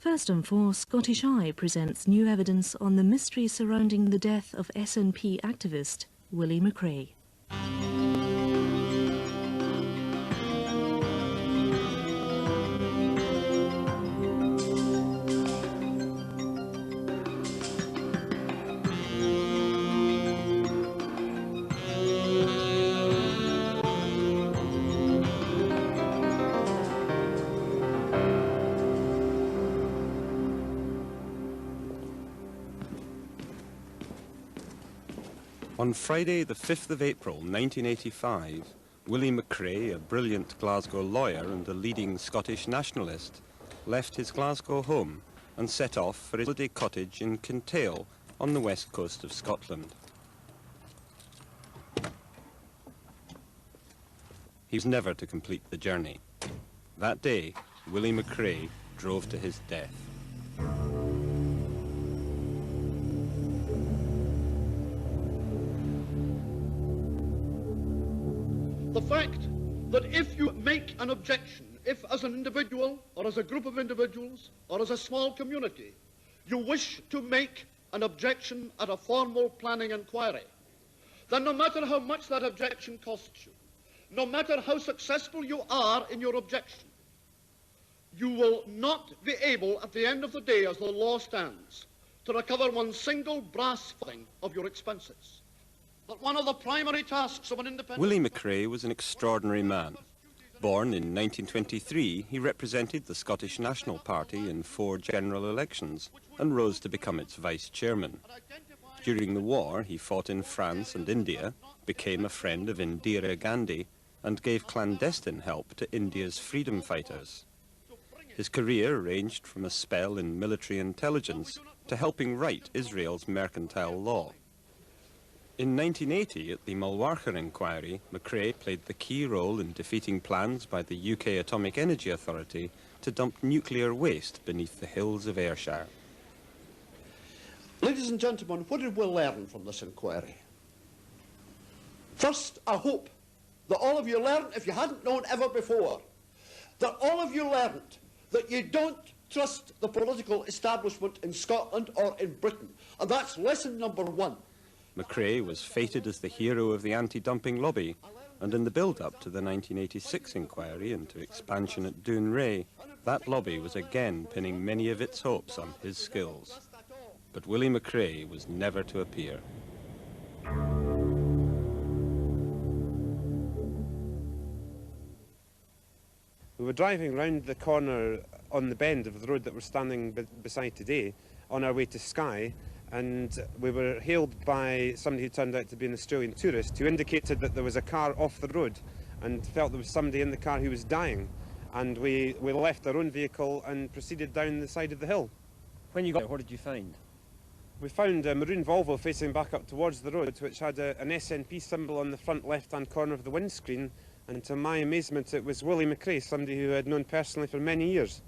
First and Four, Scottish Eye presents new evidence on the mystery surrounding the death of SNP activist Willie macrae. On Friday, the 5th of April, 1985, Willie macrae, a brilliant Glasgow lawyer and a leading Scottish nationalist, left his Glasgow home and set off for his holiday cottage in Kintail on the west coast of Scotland. He was never to complete the journey. That day, Willie macrae drove to his death. The fact that if you make an objection, if as an individual or as a group of individuals or as a small community, you wish to make an objection at a formal planning inquiry, then no matter how much that objection costs you, no matter how successful you are in your objection, you will not be able at the end of the day, as the law stands, to recover one single brass farthing of your expenses. But one of the primary tasks of an independent... Willie macrae was an extraordinary man. Born in 1923, he represented the Scottish National Party in 4 general elections and rose to become its vice-chairman. During the war, he fought in France and India, became a friend of Indira Gandhi, and gave clandestine help to India's freedom fighters. His career ranged from a spell in military intelligence to helping write Israel's mercantile law. In 1980, at the Mulwarcher inquiry, macrae played the key role in defeating plans by the UK Atomic Energy Authority to dump nuclear waste beneath the hills of Ayrshire. Ladies and gentlemen, what did we learn from this inquiry? First, I hope that all of you learned, if you hadn't known ever before, that all of you learned that you don't trust the political establishment in Scotland or in Britain. And that's lesson number 1. Macrae was fated as the hero of the anti-dumping lobby, and in the build-up to the 1986 inquiry into expansion at Dounreay, that lobby was again pinning many of its hopes on his skills. But Willie macrae was never to appear. We were driving round the corner on the bend of the road that we're standing beside today on our way to Skye, and we were hailed by somebody who turned out to be an Australian tourist who indicated that there was a car off the road and felt there was somebody in the car who was dying. And we left our own vehicle and proceeded down the side of the hill. When you got there, what did you find? We found a maroon Volvo facing back up towards the road, which had an SNP symbol on the front left-hand corner of the windscreen, and to my amazement it was Willie macrae, somebody who I had known personally for many years.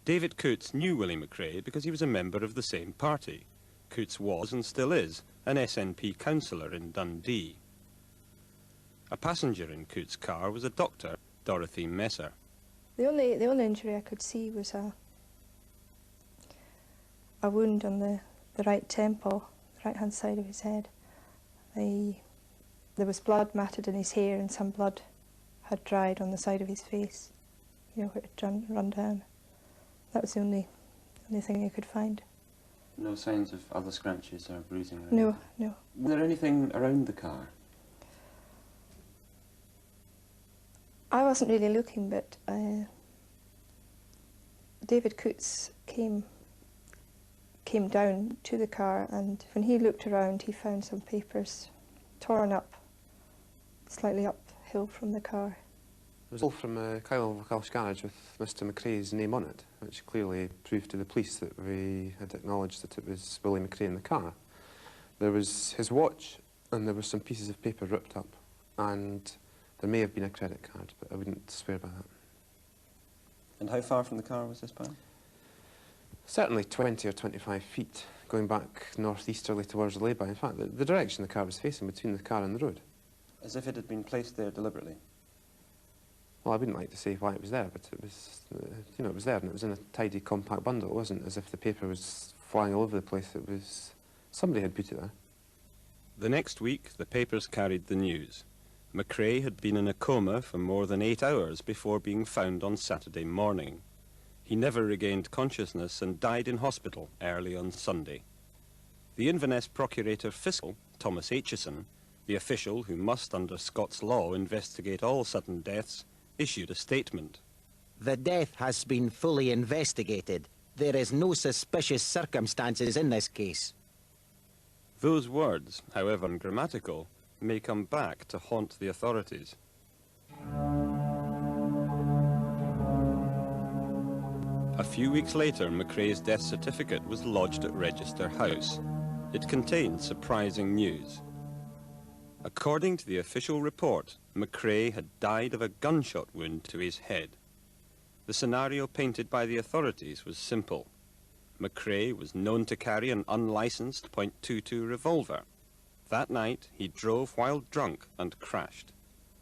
David Coates knew Willie macrae because he was a member of the same party. Coates was, and still is, an SNP councillor in Dundee. A passenger in Coates' car was a doctor, Dorothy Messer. The only injury I could see was a wound on the right temple, the right-hand side of his head. There was blood matted in his hair, and some blood had dried on the side of his face, you know, where it had run down. That was the only thing I could find. No signs of other scratches or bruising? Or no, no. Was there anything around the car? I wasn't really looking, but David Coates came down to the car, and when he looked around he found some papers torn up, slightly uphill from the car. It was all from a Kyle Welsh garage with Mr macrae's name on it, which clearly proved to the police that we had acknowledged that it was Willie macrae in the car. There was his watch, and there were some pieces of paper ripped up, and there may have been a credit card, but I wouldn't swear by that. And how far from the car was this pan? Certainly 20 or 25 feet, going back northeasterly towards the lay-by. In fact, the direction the car was facing, between the car and the road. As if it had been placed there deliberately? Well, I wouldn't like to say why it was there, but it was, you know, it was there, and it was in a tidy, compact bundle. It wasn't as if the paper was flying all over the place. It was... somebody had put it there. The next week, the papers carried the news. Macrae had been in a coma for more than 8 hours before being found on Saturday morning. He never regained consciousness and died in hospital early on Sunday. The Inverness Procurator Fiscal, Thomas Aitchison, the official who must, under Scots law, investigate all sudden deaths, issued a statement. The death has been fully investigated. There is no suspicious circumstances in this case. Those words, however ungrammatical, may come back to haunt the authorities. A few weeks later, Macrae's death certificate was lodged at Register House. It contained surprising news. According to the official report, Macrae had died of a gunshot wound to his head. The scenario painted by the authorities was simple. Macrae was known to carry an unlicensed .22 revolver. That night, he drove while drunk and crashed.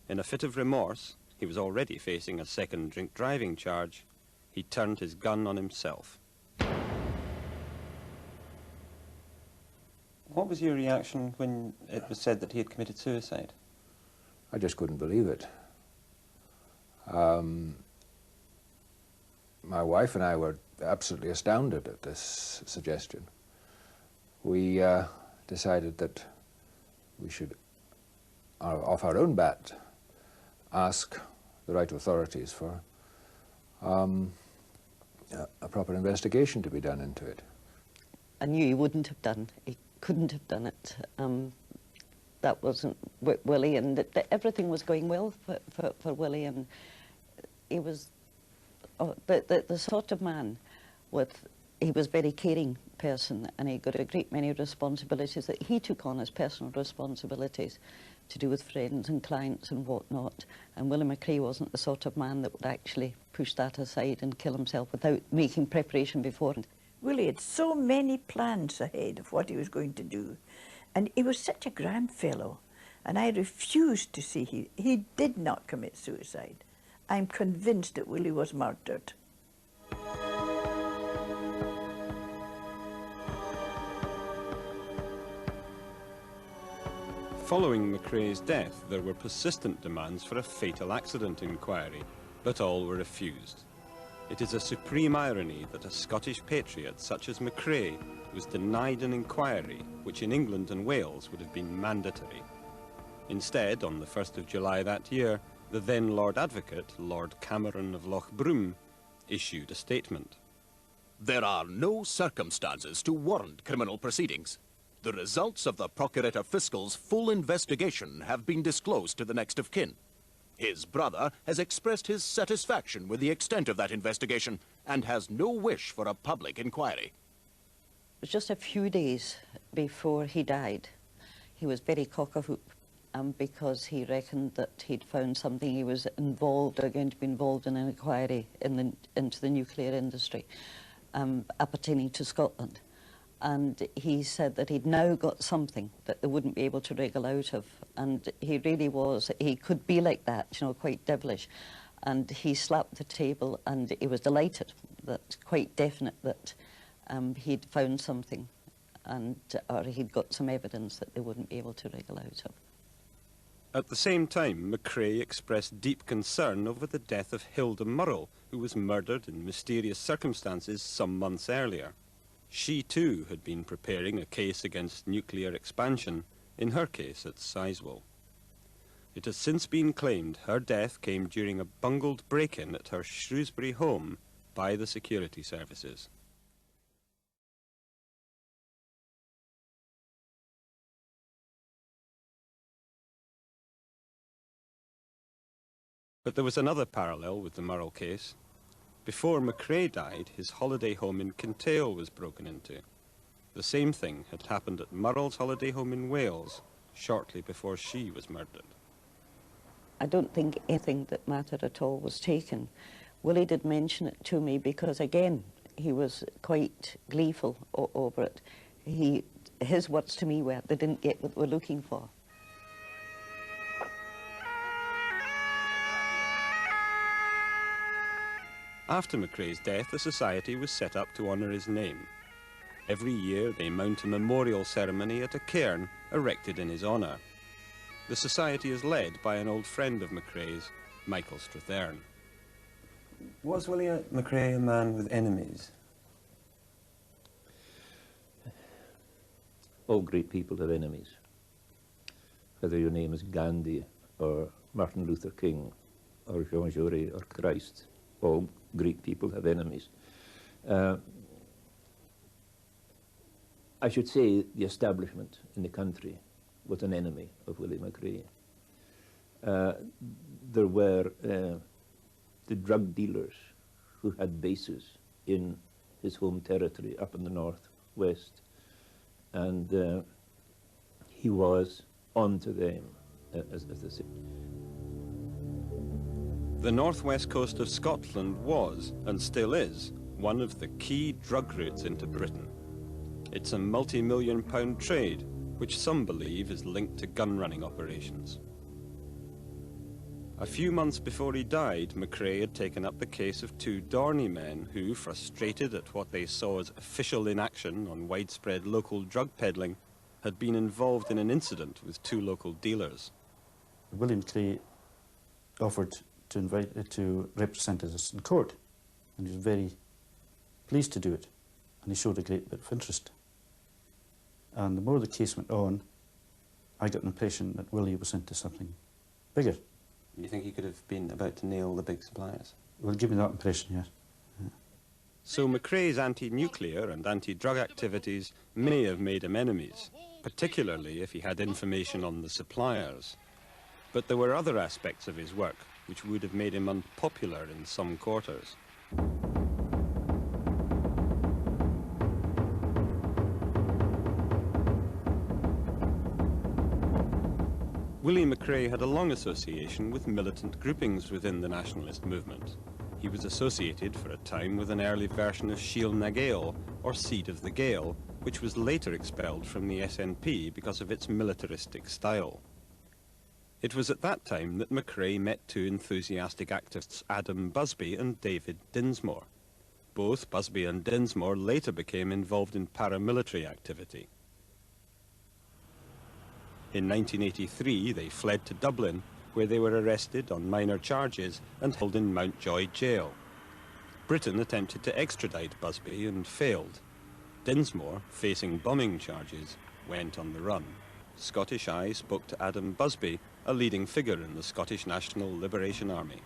In a fit of remorse, he was already facing a second drink driving charge. He turned his gun on himself. What was your reaction when it was said that he had committed suicide? I just couldn't believe it. My wife and I were absolutely astounded at this suggestion. We decided that we should, off our own bat, ask the right authorities for a proper investigation to be done into it. I knew he wouldn't have done. He couldn't have done it. That wasn't Willie, and everything was going well for Willie, and he was the sort of man he was a very caring person, and he got a great many responsibilities that he took on as personal responsibilities to do with friends and clients and whatnot. And Willie Macrae wasn't the sort of man that would actually push that aside and kill himself without making preparation beforehand. Willie had so many plans ahead of what he was going to do, and he was such a grand fellow, and I refused to see he did not commit suicide. I'm convinced that Willie was murdered. Following Macrae's death, there were persistent demands for a fatal accident inquiry, but all were refused. It is a supreme irony that a Scottish patriot such as Macrae was denied an inquiry which in England and Wales would have been mandatory. Instead, on the 1st of July that year, the then Lord Advocate, Lord Cameron of Lochbroom, issued a statement. There are no circumstances to warrant criminal proceedings. The results of the Procurator Fiscal's full investigation have been disclosed to the next of kin. His brother has expressed his satisfaction with the extent of that investigation and has no wish for a public inquiry. It was just a few days before he died. He was very cock-a-hoop because he reckoned that he'd found something. He was involved, or going to be involved in an inquiry into the nuclear industry appertaining to Scotland. And he said that he'd now got something that they wouldn't be able to wriggle out of. And he really was, he could be like that, you know, quite devilish. And he slapped the table and he was delighted, that quite definite that he'd found something, and or he'd got some evidence that they wouldn't be able to wriggle out of. At the same time, Macrae expressed deep concern over the death of Hilda Murrell, who was murdered in mysterious circumstances some months earlier. She too had been preparing a case against nuclear expansion, in her case at Sizewell. It has since been claimed her death came during a bungled break-in at her Shrewsbury home by the security services. But there was another parallel with the Murrell case. Before Macrae died, his holiday home in Kintail was broken into. The same thing had happened at Murrell's holiday home in Wales, shortly before she was murdered. I don't think anything that mattered at all was taken. Willie did mention it to me because, again, he was quite gleeful over it. His words to me were, they didn't get what they were looking for. After Macrae's death, a society was set up to honour his name. Every year they mount a memorial ceremony at a cairn erected in his honour. The society is led by an old friend of Macrae's, Michael Strathern. Was Willie Macrae a man with enemies? All great people have enemies. Whether your name is Gandhi or Martin Luther King or Jean Jaurès or Christ, all great people have enemies. I should say the establishment in the country was an enemy of Willie Macrae. There were the drug dealers who had bases in his home territory up in the northwest, and he was on to them, as they say. The northwest coast of Scotland was, and still is, one of the key drug routes into Britain. It's a multi-million-pound trade, which some believe is linked to gun-running operations. A few months before he died, Macrae had taken up the case of two Dorney men who, frustrated at what they saw as official inaction on widespread local drug peddling, had been involved in an incident with two local dealers. Willie Macrae offered to represent us in court, and he was very pleased to do it, and he showed a great bit of interest. And the more the case went on, I got an impression that Willie was into something bigger. You think he could have been about to nail the big suppliers? Well, give me that impression, yes. Yeah. So Macrae's anti-nuclear and anti-drug activities may have made him enemies, particularly if he had information on the suppliers. But there were other aspects of his work which would have made him unpopular in some quarters. Willie Macrae had a long association with militant groupings within the nationalist movement. He was associated for a time with an early version of Síl na Gael, or Seed of the Gael, which was later expelled from the SNP because of its militaristic style. It was at that time that Macrae met two enthusiastic activists, Adam Busby and David Dinsmore. Both Busby and Dinsmore later became involved in paramilitary activity. In 1983, they fled to Dublin, where they were arrested on minor charges and held in Mountjoy jail. Britain attempted to extradite Busby and failed. Dinsmore, facing bombing charges, went on the run. Scottish Eye spoke to Adam Busby, a leading figure in the Scottish National Liberation Army.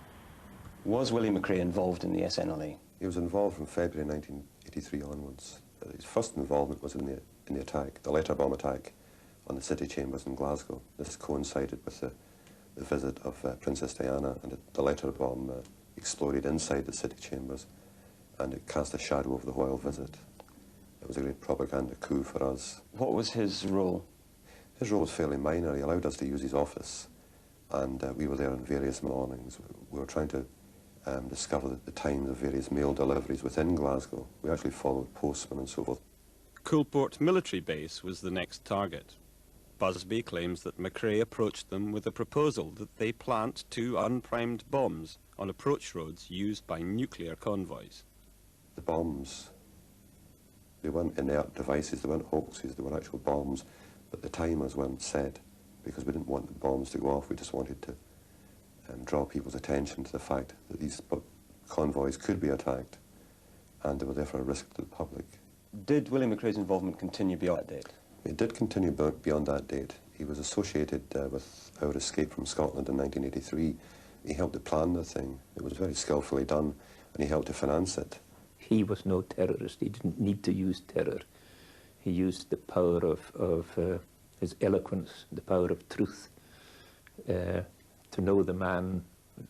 Was Willie Macrae involved in the SNLA? He was involved from February 1983 onwards. His first involvement was in the attack, the letter bomb attack on the city chambers in Glasgow. This coincided with the visit of Princess Diana, and the letter bomb exploded inside the city chambers, and it cast a shadow over the royal visit. It was a great propaganda coup for us. What was his role? His role was fairly minor. He allowed us to use his office, and we were there on various mornings. We were trying to discover the times of various mail deliveries within Glasgow. We actually followed postmen and so forth. Coulport military base was the next target. Busby claims that Macrae approached them with a proposal that they plant two unprimed bombs on approach roads used by nuclear convoys. The bombs, they weren't inert devices, they weren't hoaxes, they were actual bombs, but the timers weren't set because we didn't want the bombs to go off. We just wanted to draw people's attention to the fact that these convoys could be attacked, and they were therefore a risk to the public. Did Willie Macrae's involvement continue beyond that date? It did continue beyond that date. He was associated with our escape from Scotland in 1983. He helped to plan the thing. It was very skillfully done, and he helped to finance it. He was no terrorist. He didn't need to use terror. He used the power of his eloquence, the power of truth, to know the man,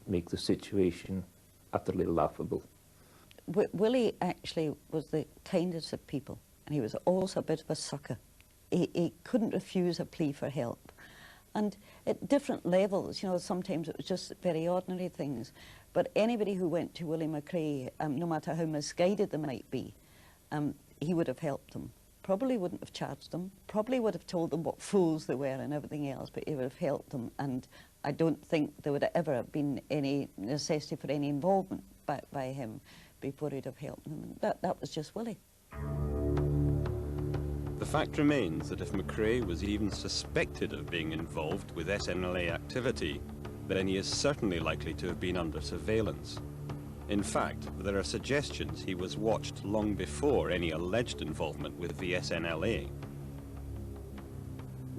make the situation utterly laughable. Willie actually was the kindest of people, and he was also a bit of a sucker. He couldn't refuse a plea for help. And at different levels, you know, sometimes it was just very ordinary things. But anybody who went to Willie Macrae, no matter how misguided they might be, he would have helped them. Probably wouldn't have charged them, probably would have told them what fools they were and everything else, but he would have helped them. And I don't think there would ever have been any necessity for any involvement back by him before he'd have helped him. That was just Willie. The fact remains that if macrae was even suspected of being involved with SNLA activity, then he is certainly likely to have been under surveillance. In fact, there are suggestions he was watched long before any alleged involvement with the SNLA.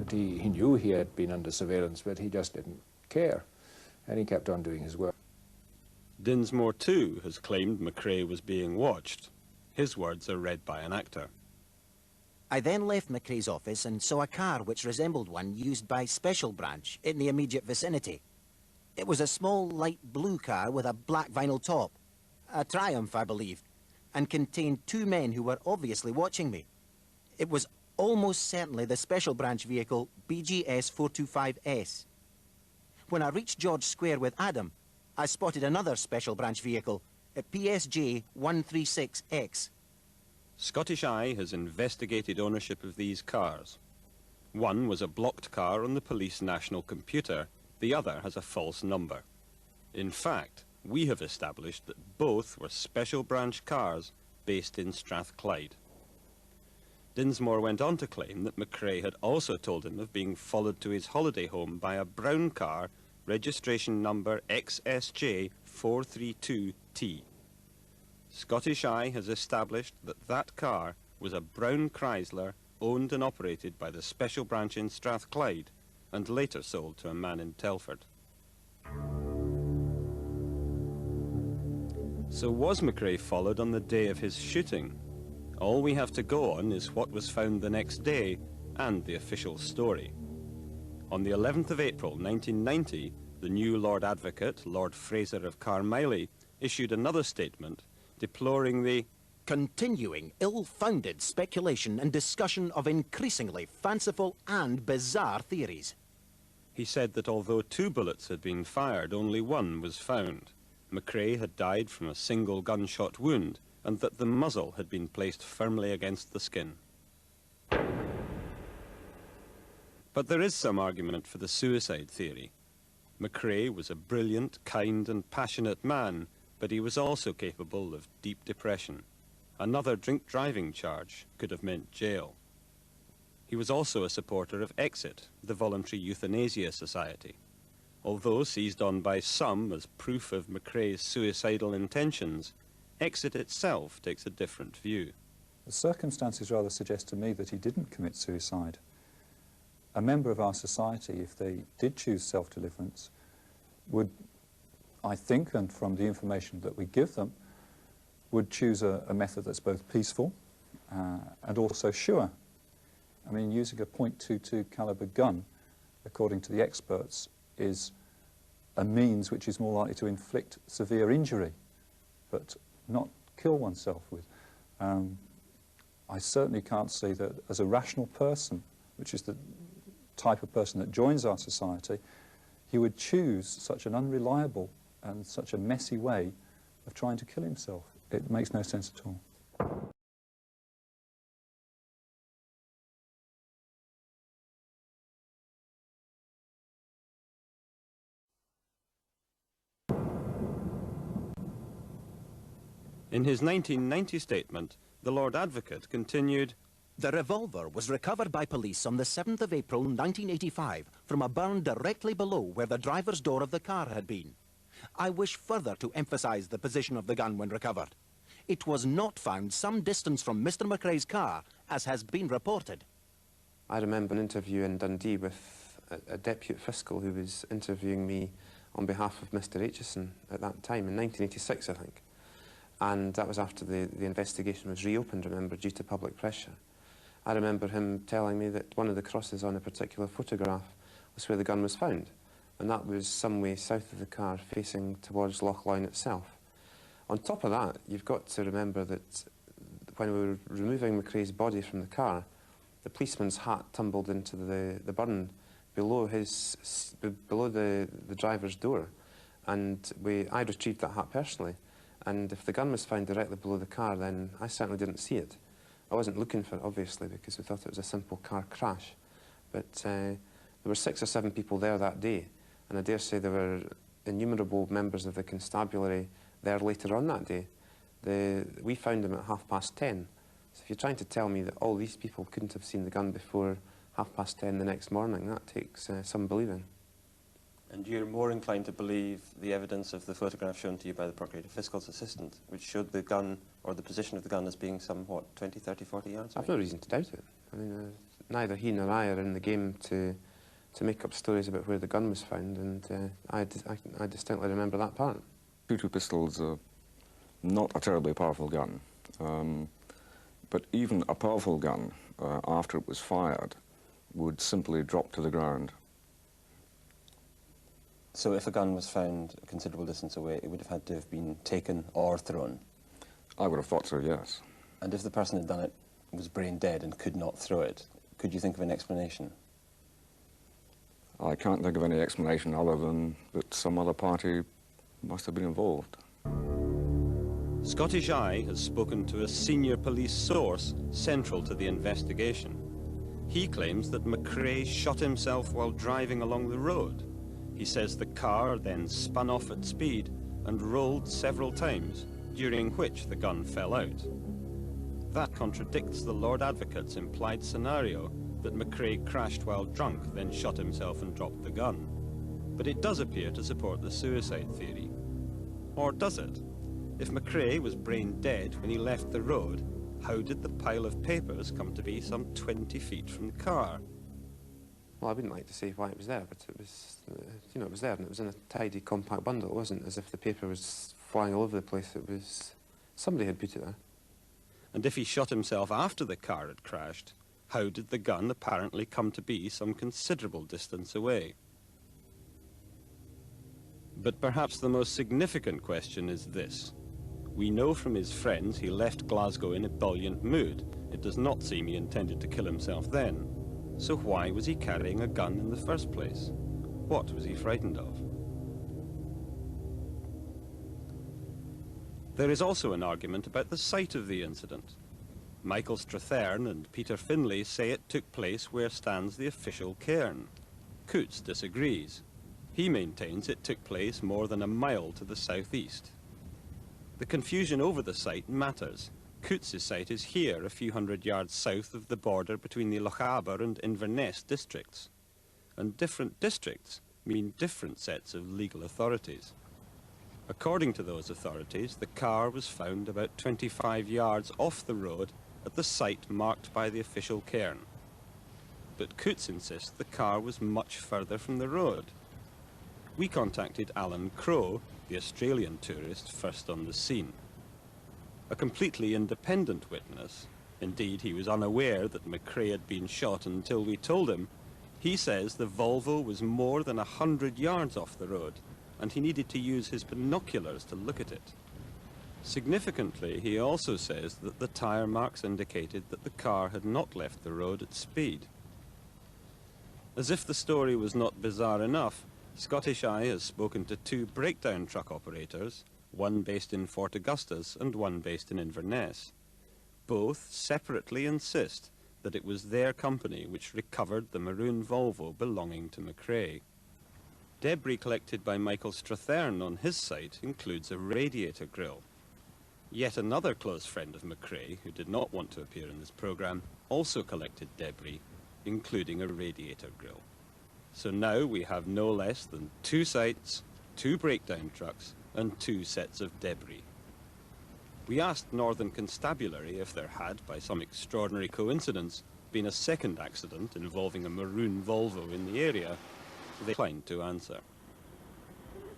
He knew he had been under surveillance, but he just didn't care, and he kept on doing his work. Dinsmore too has claimed macrae was being watched. His words are read by an actor. I then left macrae's office and saw a car which resembled one used by Special Branch in the immediate vicinity. It was a small light blue car with a black vinyl top, a Triumph I believe, and contained two men who were obviously watching me. It was almost certainly the Special Branch vehicle BGS 425S. When I reached George Square with Adam, I spotted another Special Branch vehicle, a PSG 136X. Scottish Eye has investigated ownership of these cars. One was a blocked car on the police national computer, the other has a false number. In fact, we have established that both were Special Branch cars based in Strathclyde. Dinsmore went on to claim that macrae had also told him of being followed to his holiday home by a brown car, registration number XSJ 432T. Scottish Eye has established that that car was a brown Chrysler owned and operated by the Special Branch in Strathclyde and later sold to a man in Telford. So was macrae followed on the day of his shooting? All we have to go on is what was found the next day and the official story. On the 11th of April 1990, the new Lord Advocate, Lord Fraser of Carmiley, issued another statement deploring the continuing ill-founded speculation and discussion of increasingly fanciful and bizarre theories. He said that although 2 bullets had been fired, only 1 was found. macrae had died from a single gunshot wound, and that the muzzle had been placed firmly against the skin. But there is some argument for the suicide theory. macrae was a brilliant, kind and passionate man, but he was also capable of deep depression. Another drink-driving charge could have meant jail. He was also a supporter of Exit, the voluntary euthanasia society. Although seized on by some as proof of macrae's suicidal intentions, Exit itself takes a different view. The circumstances rather suggest to me that he didn't commit suicide. A member of our society, if they did choose self-deliverance, would, I think, and from the information that we give them, would choose a method that's both peaceful and also sure. I mean, using a .22 caliber gun, according to the experts, is a means which is more likely to inflict severe injury, but not kill oneself with. I certainly can't see that as a rational person, which is the type of person that joins our society, he would choose such an unreliable and such a messy way of trying to kill himself. It makes no sense at all. In his 1990 statement, the Lord Advocate continued, "The revolver was recovered by police on the 7th of April 1985 from a burn directly below where the driver's door of the car had been. I wish further to emphasize the position of the gun when recovered. It was not found some distance from Mr. macrae's car, as has been reported." I remember an interview in Dundee with a deputy fiscal who was interviewing me on behalf of Mr. Aitchison at that time, in 1986, I think. And that was after the investigation was reopened, remember, due to public pressure. I remember him telling me that one of the crosses on a particular photograph was where the gun was found, and that was some way south of the car, facing towards Loch Lyon itself. On top of that, you've got to remember that when we were removing macrae's body from the car, the policeman's hat tumbled into the burn below the driver's door, and I retrieved that hat personally. And if the gun was found directly below the car, then I certainly didn't see it. I wasn't looking for it, obviously, because we thought it was a simple car crash. But there were 6 or 7 people there that day, and I dare say there were innumerable members of the constabulary there later on that day. We found him at 10:30. So if you're trying to tell me that all these people couldn't have seen the gun before 10:30 the next morning, that takes some believing. And you're more inclined to believe the evidence of the photograph shown to you by the Procurator Fiscal's assistant, which showed the gun, or the position of the gun, as being somewhat 20, 30, 40 yards away? I've no reason to doubt it. I mean, neither he nor I are in the game to make up stories about where the gun was found, and I distinctly remember that part. 2.2 pistols are not a terribly powerful gun, but even a powerful gun, after it was fired, would simply drop to the ground. So if a gun was found a considerable distance away, it would have had to have been taken or thrown? I would have thought so, yes. And if the person who had done it was brain dead and could not throw it, could you think of an explanation? I can't think of any explanation other than that some other party must have been involved. Scottish Eye has spoken to a senior police source central to the investigation. He claims that Macrae shot himself while driving along the road. He says the car then spun off at speed and rolled several times, during which the gun fell out. That contradicts the Lord Advocate's implied scenario that Macrae crashed while drunk, then shot himself and dropped the gun. But it does appear to support the suicide theory. Or does it? If Macrae was brain dead when he left the road, how did the pile of papers come to be some 20 feet from the car? Well, I wouldn't like to say why it was there, but it was, you know, it was there, and it was in a tidy, compact bundle. It wasn't as if the paper was flying all over the place. It was... somebody had put it there. And if he shot himself after the car had crashed, how did the gun apparently come to be some considerable distance away? But perhaps the most significant question is this. We know from his friends he left Glasgow in a buoyant mood. It does not seem he intended to kill himself then. So why was he carrying a gun in the first place? What was he frightened of? There is also an argument about the site of the incident. Michael Strathern and Peter Finlay say it took place where stands the official cairn. Coutts disagrees. He maintains it took place more than a mile to the southeast. The confusion over the site matters. Coutts' site is here, a few hundred yards south of the border between the Lochaber and Inverness districts. And different districts mean different sets of legal authorities. According to those authorities, the car was found about 25 yards off the road at the site marked by the official cairn. But Coutts insists the car was much further from the road. We contacted Alan Crowe, the Australian tourist first on the scene. A completely independent witness, indeed he was unaware that Macrae had been shot until we told him, he says the Volvo was more than 100 yards off the road and he needed to use his binoculars to look at it. Significantly, he also says that the tyre marks indicated that the car had not left the road at speed. As if the story was not bizarre enough, Scottish Eye has spoken to two breakdown truck operators, one based in Fort Augustus and one based in Inverness. Both separately insist that it was their company which recovered the maroon Volvo belonging to Macrae. Debris collected by Michael Strathern on his site includes a radiator grille. Yet another close friend of Macrae, who did not want to appear in this programme, also collected debris, including a radiator grille. So now we have no less than 2 sites, 2 breakdown trucks, and 2 sets of debris. We asked Northern Constabulary if there had, by some extraordinary coincidence, been a second accident involving a maroon Volvo in the area. They declined to answer.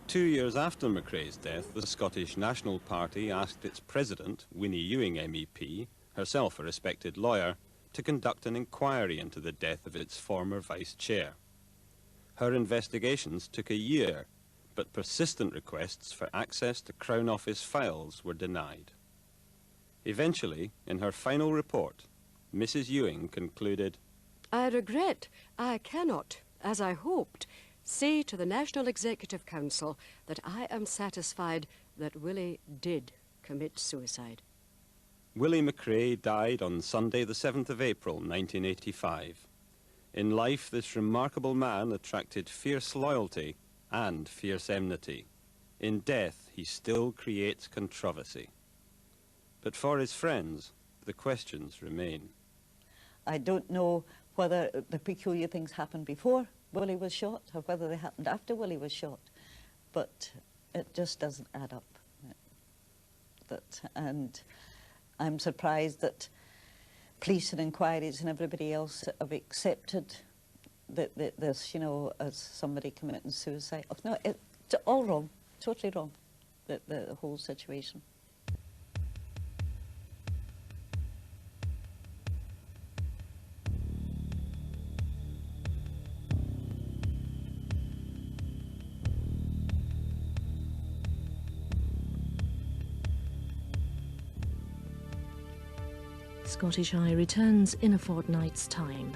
2 years after Macrae's death, the Scottish National Party asked its president, Winnie Ewing MEP, herself a respected lawyer, to conduct an inquiry into the death of its former vice-chair. Her investigations took a year, but persistent requests for access to Crown Office files were denied. Eventually, in her final report, Mrs. Ewing concluded, I regret I cannot, as I hoped, say to the National Executive Council that I am satisfied that Willie did commit suicide. Willie Macrae died on Sunday the 7th of April 1985. In life, this remarkable man attracted fierce loyalty and fierce enmity. In death, he still creates controversy. But for his friends, the questions remain. I don't know whether the peculiar things happened before Willie was shot or whether they happened after Willie was shot, but it just doesn't add up. And I'm surprised that police and inquiries and everybody else have accepted that this, you know, as somebody committing suicide. Oh, no, it's all wrong, totally wrong, the whole situation. Scottish Eye returns in a fortnight's time.